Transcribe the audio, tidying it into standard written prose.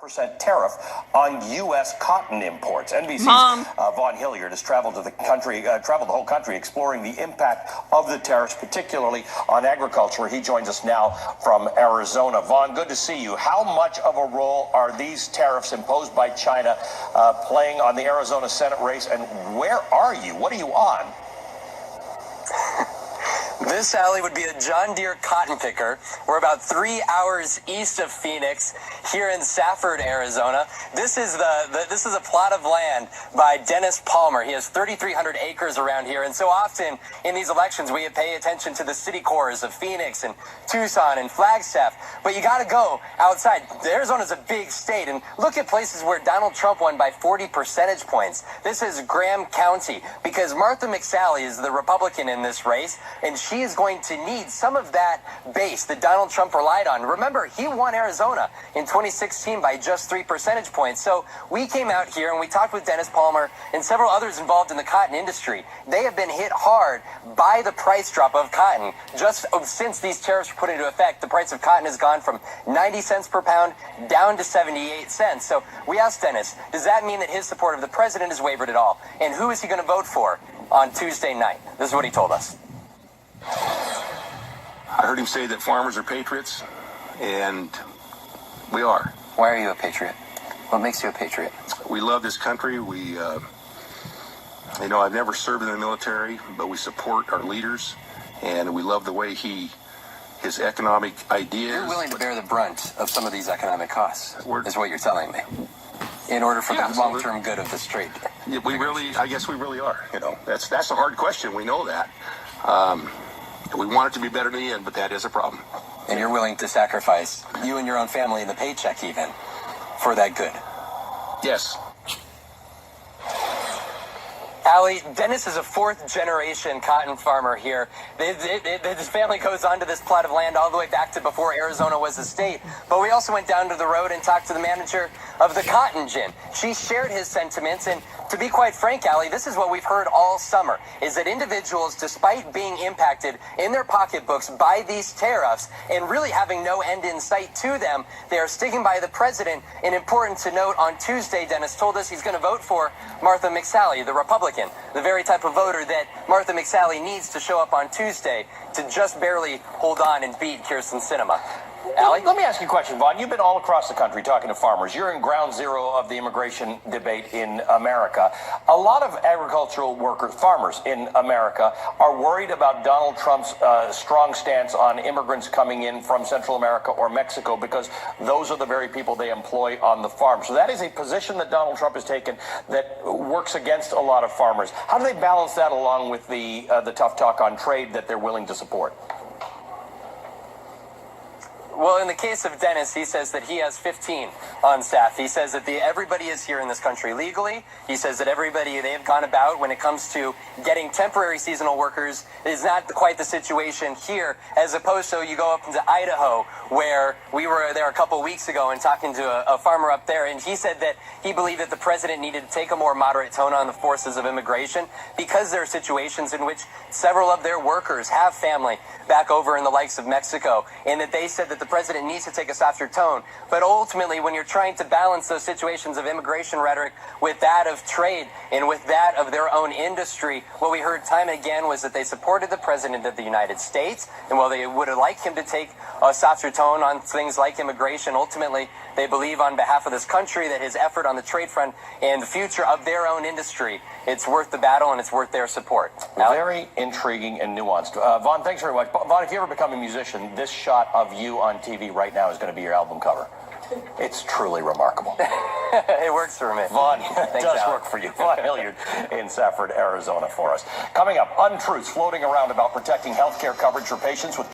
percent tariff on U.S. cotton imports. NBC's Vaughn Hilliard has traveled to the country, traveled the whole country, exploring the impact of the tariffs, particularly on agriculture. He joins us now from Arizona. Vaughn, good to see you. How much of a role are these tariffs imposed by China playing on the Arizona Senate race, and where are you? What are you on? This, Allie, would be a John Deere cotton picker. We're about 3 hours east of Phoenix, here in Safford, Arizona. This is a plot of land by Dennis Palmer. He has 3,300 acres around here, and so often in these elections we pay attention to the city cores of Phoenix and Tucson and Flagstaff, but you got to go outside. Arizona's a big state, and look at places where Donald Trump won by 40 percentage points. This is Graham County, because Martha McSally is the Republican in this race, and she is going to need some of that base that Donald Trump relied on. Remember, he won Arizona in 2016 by just 3 percentage points. So we came out here and we talked with Dennis Palmer and several others involved in the cotton industry. They have been hit hard by the price drop of cotton. Just since these tariffs were put into effect, the price of cotton has gone from 90 cents per pound down to 78 cents. So we asked Dennis, does that mean that his support of the president has wavered at all? And who is he going to vote for on Tuesday night? This is what he told us. I heard him say that farmers are patriots, and we are. Why are you a patriot? What makes you a patriot? We love this country. I've never served in the military, but we support our leaders, and we love the way his economic ideas. You're willing to bear the brunt of some of these economic costs, is what you're telling me, in order for the long-term good of this trade. Yeah, I guess we really are. That's a hard question. We know that. We want it to be better in the end, but that is a problem. And you're willing to sacrifice you and your own family and the paycheck even for that good? Yes. Allie, Dennis is a fourth-generation cotton farmer here. His family goes onto this plot of land all the way back to before Arizona was a state. But we also went down to the road and talked to the manager of the cotton gin. She shared his sentiments, and to be quite frank, Allie, this is what we've heard all summer, is that individuals, despite being impacted in their pocketbooks by these tariffs and really having no end in sight to them, they are sticking by the president. And important to note, on Tuesday, Dennis told us he's going to vote for Martha McSally, the Republican, the very type of voter that Martha McSally needs to show up on Tuesday to just barely hold on and beat Kirsten Sinema. Allie? Let me ask you a question, Vaughn. You've been all across the country talking to farmers. You're in ground zero of the immigration debate in America. A lot of agricultural workers, farmers in America, are worried about Donald Trump's strong stance on immigrants coming in from Central America or Mexico, because those are the very people they employ on the farm. So that is a position that Donald Trump has taken that works against a lot of farmers. How do they balance that along with the tough talk on trade that they're willing to support? Well, in the case of Dennis, he says that he has 15 on staff. He says that everybody is here in this country legally. He says that they have gone about when it comes to getting temporary seasonal workers is not quite the situation here, as opposed to you go up into Idaho, where we were there a couple weeks ago and talking to a farmer up there, and he said that he believed that the president needed to take a more moderate tone on the forces of immigration because there are situations in which several of their workers have family back over in the likes of Mexico, and that they said that the president needs to take a softer tone. But ultimately, when you're trying to balance those situations of immigration rhetoric with that of trade and with that of their own industry, what we heard time and again was that they supported the president of the United States, and while they would have liked him to take a softer tone on things like immigration, ultimately they believe on behalf of this country that his effort on the trade front and the future of their own industry, it's worth the battle and it's worth their support. Very intriguing and nuanced. Vaughn, thanks very much. Vaughn, if you ever become a musician, this shot of you on TV right now is going to be your album cover. It's truly remarkable. It works for me. Vaughn, it does work for you. Vaughn Hilliard in Safford, Arizona for us. Coming up, untruths floating around about protecting health care coverage for patients with